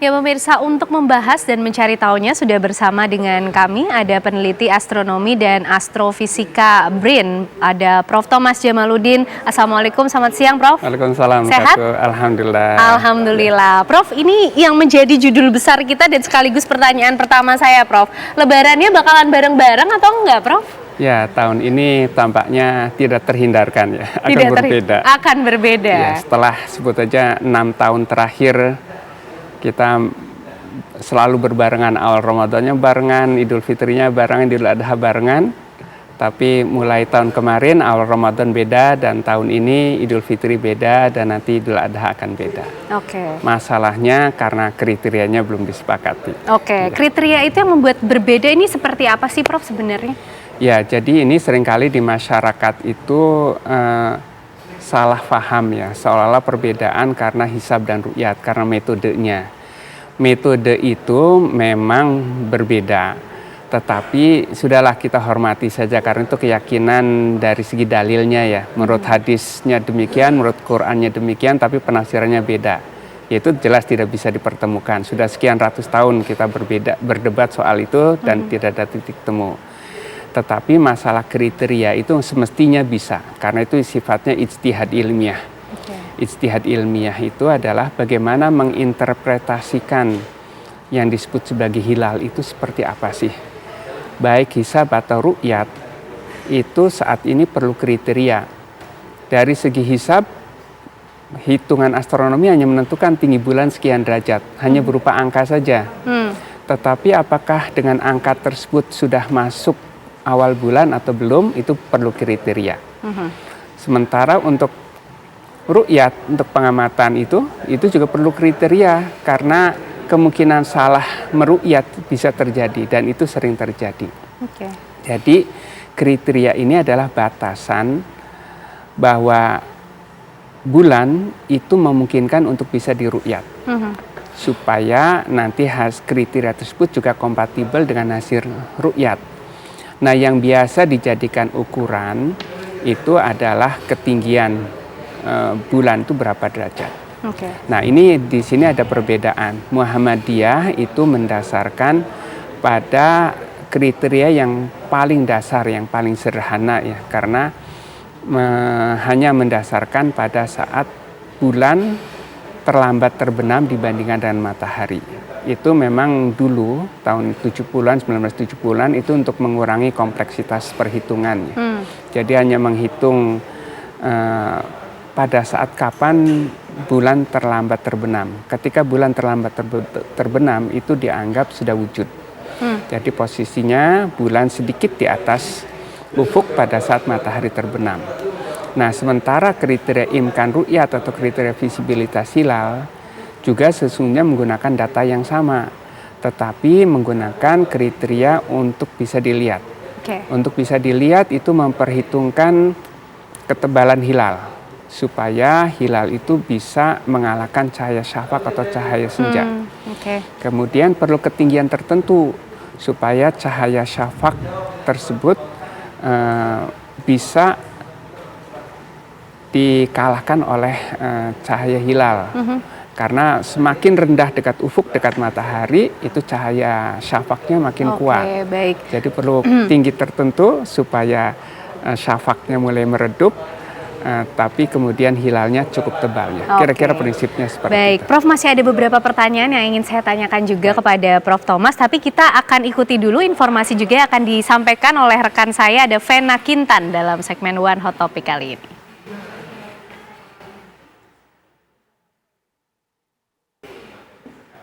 Ya pemirsa, untuk membahas dan mencari tahunya sudah bersama dengan kami ada peneliti astronomi dan astrofisika BRIN, ada Prof. Thomas Jamaluddin. Assalamualaikum, selamat siang Prof. Waalaikumsalam. Sehat? Alhamdulillah. Alhamdulillah. Prof, ini yang menjadi judul besar kita dan sekaligus pertanyaan pertama saya Prof. Lebarannya bakalan bareng-bareng atau enggak Prof? Ya, tahun ini tampaknya tidak terhindarkan ya, berbeda. Akan berbeda. Ya, setelah sebut aja 6 tahun terakhir kita selalu berbarengan, awal Ramadannya barengan, Idul Fitrinya barengan, Idul Adha barengan. Tapi mulai tahun kemarin awal Ramadan beda dan tahun ini Idul Fitri beda dan nanti Idul Adha akan beda. Oke. Masalahnya karena kriterianya belum disepakati. Oke, ya. Kriteria itu yang membuat berbeda ini seperti apa sih Prof sebenarnya? Ya, jadi ini seringkali di masyarakat itu salah paham ya, seolah-olah perbedaan karena hisab dan ru'yat, karena metodenya. Metode itu memang berbeda, tetapi sudahlah kita hormati saja karena itu keyakinan dari segi dalilnya ya. Menurut hadisnya demikian, menurut Qur'annya demikian, tapi penafsirannya beda. Yaitu jelas tidak bisa dipertemukan. Sudah sekian ratus tahun kita berdebat soal itu dan tidak ada titik temu. Tetapi masalah kriteria itu semestinya bisa, karena itu sifatnya ijtihad ilmiah. Ijtihad ilmiah itu adalah bagaimana menginterpretasikan yang disebut sebagai hilal itu seperti apa sih. Baik hisab atau ru'yat itu saat ini perlu kriteria. Dari segi hisab, hitungan astronomi hanya menentukan tinggi bulan sekian derajat, hanya berupa angka saja. Tetapi apakah dengan angka tersebut sudah masuk awal bulan atau belum, itu perlu kriteria. Sementara untuk ru'yat, untuk pengamatan itu juga perlu kriteria karena kemungkinan salah meru'yat bisa terjadi dan itu sering terjadi. Jadi kriteria ini adalah batasan bahwa bulan itu memungkinkan untuk bisa diru'yat. Supaya nanti kriteria tersebut juga kompatibel dengan hasil ru'yat. Nah, yang biasa dijadikan ukuran itu adalah ketinggian bulan itu berapa derajat. Nah, ini di sini ada perbedaan. Muhammadiyah itu mendasarkan pada kriteria yang paling dasar, yang paling sederhana ya, karena hanya mendasarkan pada saat bulan terlambat terbenam dibandingkan dengan matahari. Itu memang dulu tahun 70-an, 1970-an itu untuk mengurangi kompleksitas perhitungannya. Jadi hanya menghitung pada saat kapan bulan terlambat terbenam. Ketika bulan terlambat terbenam itu dianggap sudah wujud. Jadi posisinya bulan sedikit di atas ufuk pada saat matahari terbenam. Nah, sementara kriteria imkan ru'yat atau kriteria visibilitas hilal juga sesungguhnya menggunakan data yang sama, tetapi menggunakan kriteria untuk bisa dilihat. Untuk bisa dilihat itu memperhitungkan ketebalan hilal, supaya hilal itu bisa mengalahkan cahaya syafaq atau cahaya senja. Kemudian perlu ketinggian tertentu, supaya cahaya syafaq tersebut bisa dikalahkan oleh cahaya hilal. Karena semakin rendah dekat ufuk, dekat matahari, itu cahaya syafaqnya makin kuat. Jadi perlu tinggi tertentu supaya syafaqnya mulai meredup, tapi kemudian hilalnya cukup tebal ya. Kira-kira prinsipnya seperti itu. Baik, Prof, masih ada beberapa pertanyaan yang ingin saya tanyakan juga kepada Prof Thomas, tapi kita akan ikuti dulu informasi juga yang akan disampaikan oleh rekan saya, ada Vena Kintan dalam segmen One Hot Topic kali ini.